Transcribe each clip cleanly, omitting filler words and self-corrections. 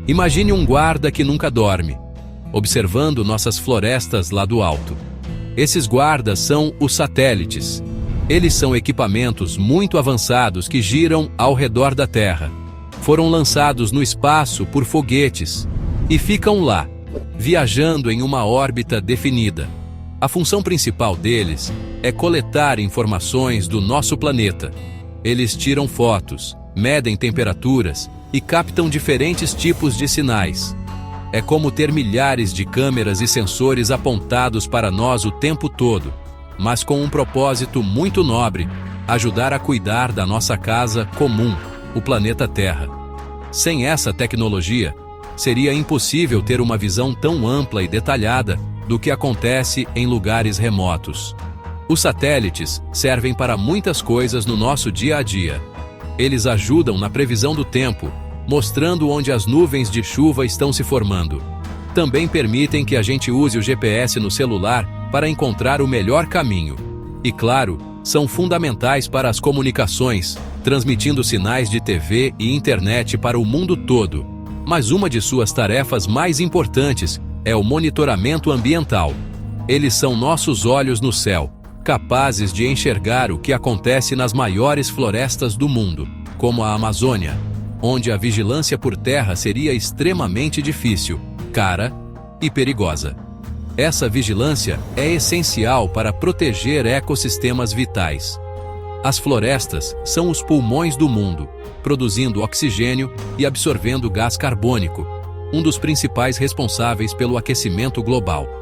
Imagine um guarda que nunca dorme, observando nossas florestas lá do alto. Esses guardas são os satélites. Eles são equipamentos muito avançados que giram ao redor da Terra. Foram lançados no espaço por foguetes e ficam lá, viajando em uma órbita definida. A função principal deles é coletar informações do nosso planeta. Eles tiram fotos, medem temperaturas e captam diferentes tipos de sinais. É como ter milhares de câmeras e sensores apontados para nós o tempo todo, mas com um propósito muito nobre: ajudar a cuidar da nossa casa comum, o planeta Terra. Sem essa tecnologia, seria impossível ter uma visão tão ampla e detalhada do que acontece em lugares remotos. Os satélites servem para muitas coisas no nosso dia a dia. Eles ajudam na previsão do tempo, mostrando onde as nuvens de chuva estão se formando. Também permitem que a gente use o GPS no celular para encontrar o melhor caminho. E claro, são fundamentais para as comunicações, transmitindo sinais de TV e internet para o mundo todo. Mas uma de suas tarefas mais importantes é o monitoramento ambiental. Eles são nossos olhos no céu, capazes de enxergar o que acontece nas maiores florestas do mundo, como a Amazônia, onde a vigilância por terra seria extremamente difícil, cara e perigosa. Essa vigilância é essencial para proteger ecossistemas vitais. As florestas são os pulmões do mundo, produzindo oxigênio e absorvendo gás carbônico, um dos principais responsáveis pelo aquecimento global.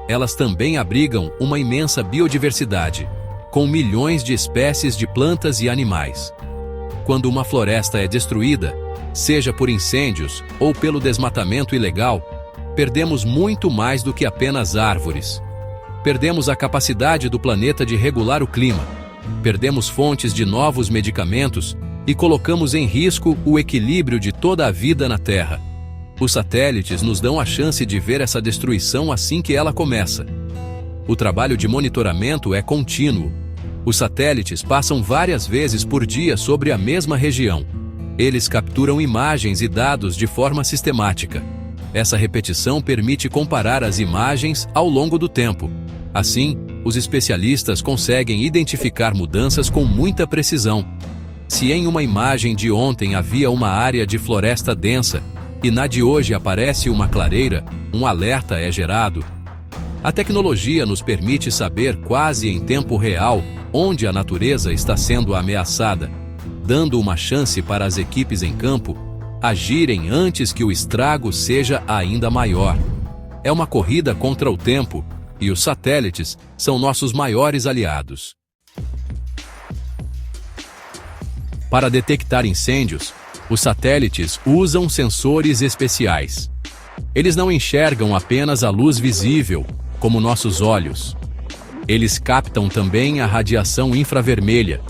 Elas também abrigam uma imensa biodiversidade, com milhões de espécies de plantas e animais. Quando uma floresta é destruída, seja por incêndios ou pelo desmatamento ilegal, perdemos muito mais do que apenas árvores. Perdemos a capacidade do planeta de regular o clima, perdemos fontes de novos medicamentos e colocamos em risco o equilíbrio de toda a vida na Terra. Os satélites nos dão a chance de ver essa destruição assim que ela começa. O trabalho de monitoramento é contínuo. Os satélites passam várias vezes por dia sobre a mesma região. Eles capturam imagens e dados de forma sistemática. Essa repetição permite comparar as imagens ao longo do tempo. Assim, os especialistas conseguem identificar mudanças com muita precisão. Se em uma imagem de ontem havia uma área de floresta densa e na de hoje aparece uma clareira, um alerta é gerado. A tecnologia nos permite saber quase em tempo real onde a natureza está sendo ameaçada, dando uma chance para as equipes em campo agirem antes que o estrago seja ainda maior. É uma corrida contra o tempo e os satélites são nossos maiores aliados. Para detectar incêndios, os satélites usam sensores especiais. Eles não enxergam apenas a luz visível, como nossos olhos. Eles captam também a radiação infravermelha,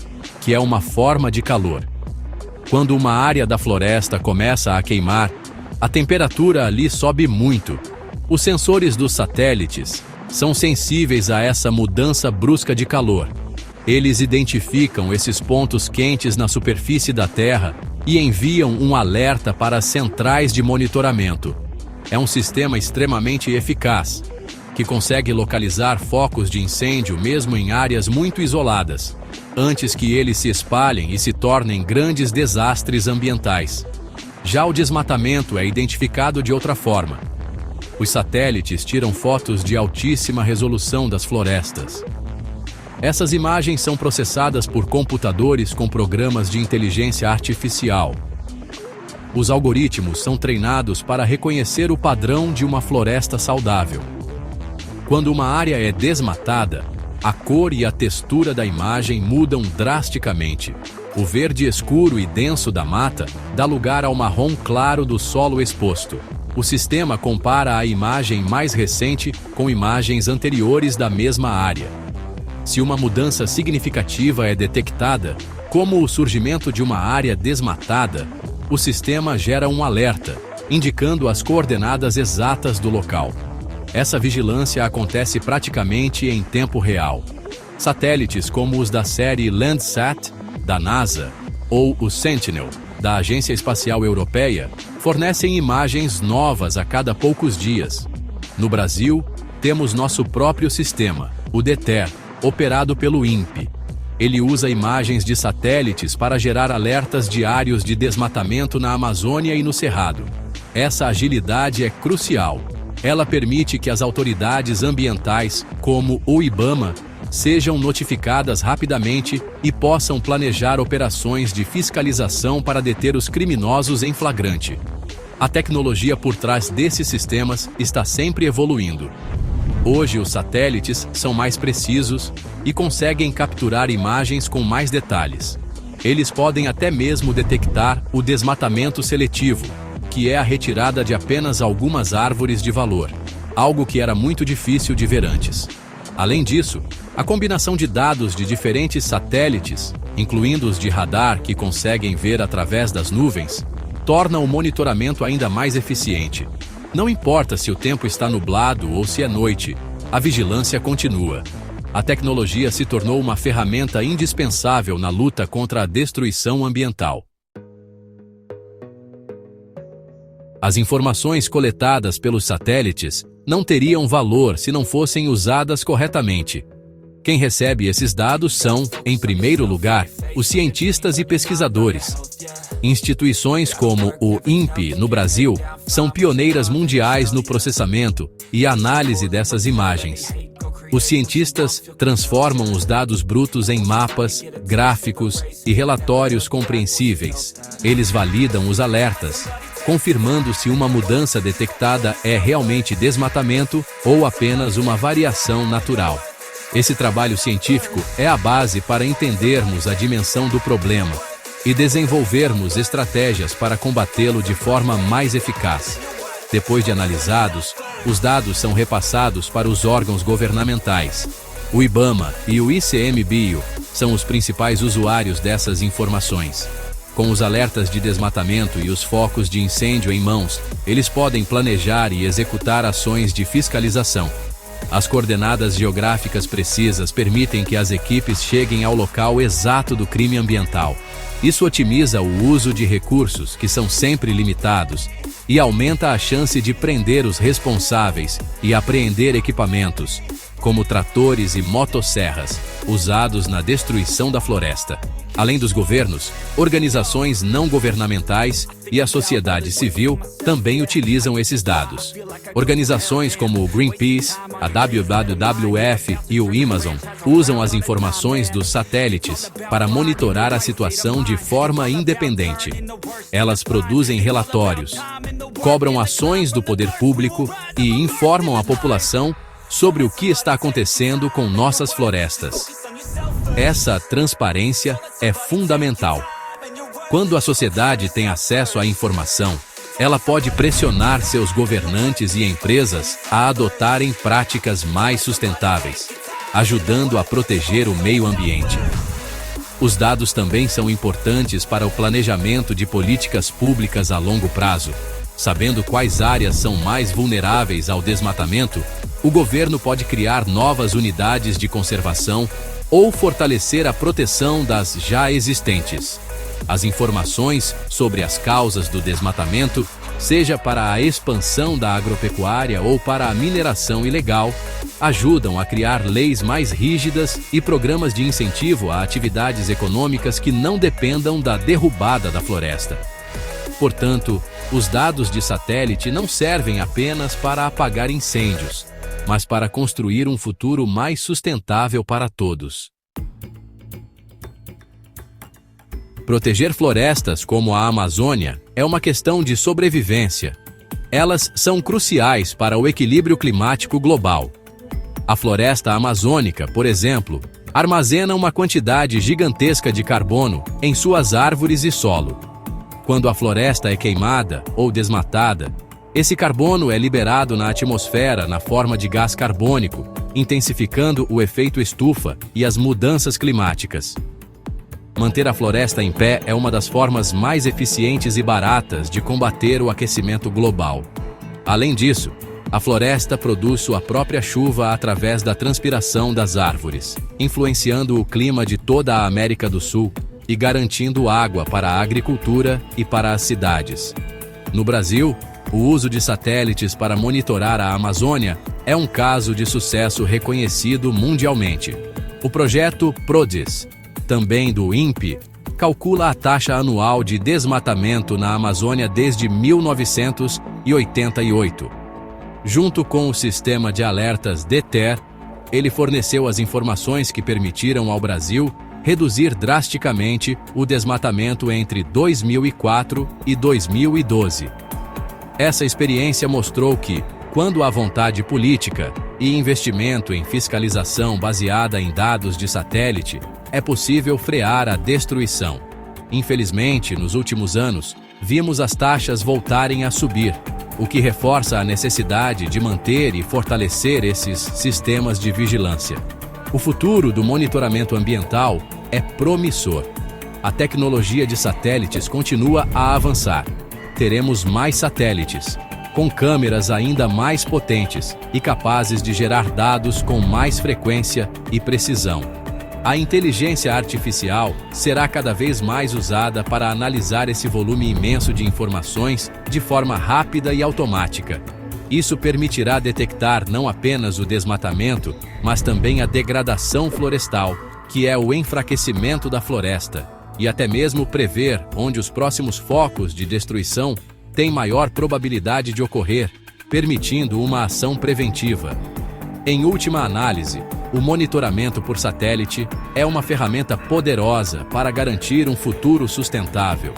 que é uma forma de calor. Quando uma área da floresta começa a queimar, a temperatura ali sobe muito. Os sensores dos satélites são sensíveis a essa mudança brusca de calor. Eles identificam esses pontos quentes na superfície da Terra e enviam um alerta para as centrais de monitoramento. É um sistema extremamente eficaz, que consegue localizar focos de incêndio mesmo em áreas muito isoladas, antes que eles se espalhem e se tornem grandes desastres ambientais. Já o desmatamento é identificado de outra forma. Os satélites tiram fotos de altíssima resolução das florestas. Essas imagens são processadas por computadores com programas de inteligência artificial. Os algoritmos são treinados para reconhecer o padrão de uma floresta saudável. Quando uma área é desmatada, a cor e a textura da imagem mudam drasticamente. O verde escuro e denso da mata dá lugar ao marrom claro do solo exposto. O sistema compara a imagem mais recente com imagens anteriores da mesma área. Se uma mudança significativa é detectada, como o surgimento de uma área desmatada, o sistema gera um alerta, indicando as coordenadas exatas do local. Essa vigilância acontece praticamente em tempo real. Satélites como os da série Landsat, da NASA, ou o Sentinel, da Agência Espacial Europeia, fornecem imagens novas a cada poucos dias. No Brasil, temos nosso próprio sistema, o DETER, operado pelo INPE. Ele usa imagens de satélites para gerar alertas diários de desmatamento na Amazônia e no Cerrado. Essa agilidade é crucial. Ela permite que as autoridades ambientais, como o IBAMA, sejam notificadas rapidamente e possam planejar operações de fiscalização para deter os criminosos em flagrante. A tecnologia por trás desses sistemas está sempre evoluindo. Hoje, os satélites são mais precisos e conseguem capturar imagens com mais detalhes. Eles podem até mesmo detectar o desmatamento seletivo, que é a retirada de apenas algumas árvores de valor, algo que era muito difícil de ver antes. Além disso, a combinação de dados de diferentes satélites, incluindo os de radar que conseguem ver através das nuvens, torna o monitoramento ainda mais eficiente. Não importa se o tempo está nublado ou se é noite, a vigilância continua. A tecnologia se tornou uma ferramenta indispensável na luta contra a destruição ambiental. As informações coletadas pelos satélites não teriam valor se não fossem usadas corretamente. Quem recebe esses dados são, em primeiro lugar, os cientistas e pesquisadores. Instituições como o INPE, no Brasil, são pioneiras mundiais no processamento e análise dessas imagens. Os cientistas transformam os dados brutos em mapas, gráficos e relatórios compreensíveis. Eles validam os alertas, confirmando se uma mudança detectada é realmente desmatamento ou apenas uma variação natural. Esse trabalho científico é a base para entendermos a dimensão do problema e desenvolvermos estratégias para combatê-lo de forma mais eficaz. Depois de analisados, os dados são repassados para os órgãos governamentais. O IBAMA e o ICMBio são os principais usuários dessas informações. Com os alertas de desmatamento e os focos de incêndio em mãos, eles podem planejar e executar ações de fiscalização. As coordenadas geográficas precisas permitem que as equipes cheguem ao local exato do crime ambiental. Isso otimiza o uso de recursos, que são sempre limitados, e aumenta a chance de prender os responsáveis e apreender equipamentos, como tratores e motosserras, usados na destruição da floresta. Além dos governos, organizações não governamentais e a sociedade civil também utilizam esses dados. Organizações como o Greenpeace, a WWF e o Amazon usam as informações dos satélites para monitorar a situação de forma independente. Elas produzem relatórios, cobram ações do poder público e informam a população sobre o que está acontecendo com nossas florestas. Essa transparência é fundamental. Quando a sociedade tem acesso à informação, ela pode pressionar seus governantes e empresas a adotarem práticas mais sustentáveis, ajudando a proteger o meio ambiente. Os dados também são importantes para o planejamento de políticas públicas a longo prazo. Sabendo quais áreas são mais vulneráveis ao desmatamento, o governo pode criar novas unidades de conservação ou fortalecer a proteção das já existentes. As informações sobre as causas do desmatamento, seja para a expansão da agropecuária ou para a mineração ilegal, ajudam a criar leis mais rígidas e programas de incentivo a atividades econômicas que não dependam da derrubada da floresta. Portanto, os dados de satélite não servem apenas para apagar incêndios, mas para construir um futuro mais sustentável para todos. Proteger florestas como a Amazônia é uma questão de sobrevivência. Elas são cruciais para o equilíbrio climático global. A floresta amazônica, por exemplo, armazena uma quantidade gigantesca de carbono em suas árvores e solo. Quando a floresta é queimada ou desmatada, esse carbono é liberado na atmosfera na forma de gás carbônico, intensificando o efeito estufa e as mudanças climáticas. Manter a floresta em pé é uma das formas mais eficientes e baratas de combater o aquecimento global. Além disso, a floresta produz sua própria chuva através da transpiração das árvores, influenciando o clima de toda a América do Sul e garantindo água para a agricultura e para as cidades. No Brasil, o uso de satélites para monitorar a Amazônia é um caso de sucesso reconhecido mundialmente. O projeto PRODES, também do INPE, calcula a taxa anual de desmatamento na Amazônia desde 1988. Junto com o sistema de alertas DETER, ele forneceu as informações que permitiram ao Brasil reduzir drasticamente o desmatamento entre 2004 e 2012. Essa experiência mostrou que, quando há vontade política e investimento em fiscalização baseada em dados de satélite, é possível frear a destruição. Infelizmente, nos últimos anos, vimos as taxas voltarem a subir, o que reforça a necessidade de manter e fortalecer esses sistemas de vigilância. O futuro do monitoramento ambiental é promissor. A tecnologia de satélites continua a avançar. Teremos mais satélites, com câmeras ainda mais potentes e capazes de gerar dados com mais frequência e precisão. A inteligência artificial será cada vez mais usada para analisar esse volume imenso de informações de forma rápida e automática. Isso permitirá detectar não apenas o desmatamento, mas também a degradação florestal, que é o enfraquecimento da floresta, e até mesmo prever onde os próximos focos de destruição têm maior probabilidade de ocorrer, permitindo uma ação preventiva. Em última análise, o monitoramento por satélite é uma ferramenta poderosa para garantir um futuro sustentável.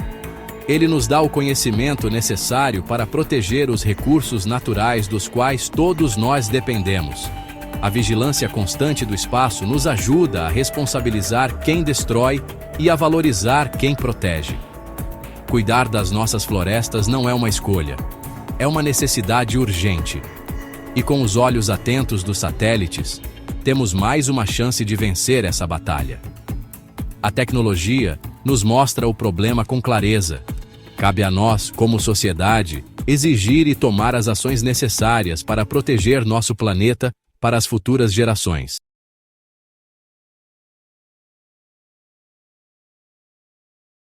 Ele nos dá o conhecimento necessário para proteger os recursos naturais dos quais todos nós dependemos. A vigilância constante do espaço nos ajuda a responsabilizar quem destrói e a valorizar quem protege. Cuidar das nossas florestas não é uma escolha, é uma necessidade urgente. E com os olhos atentos dos satélites, temos mais uma chance de vencer essa batalha. A tecnologia nos mostra o problema com clareza. Cabe a nós, como sociedade, exigir e tomar as ações necessárias para proteger nosso planeta para as futuras gerações.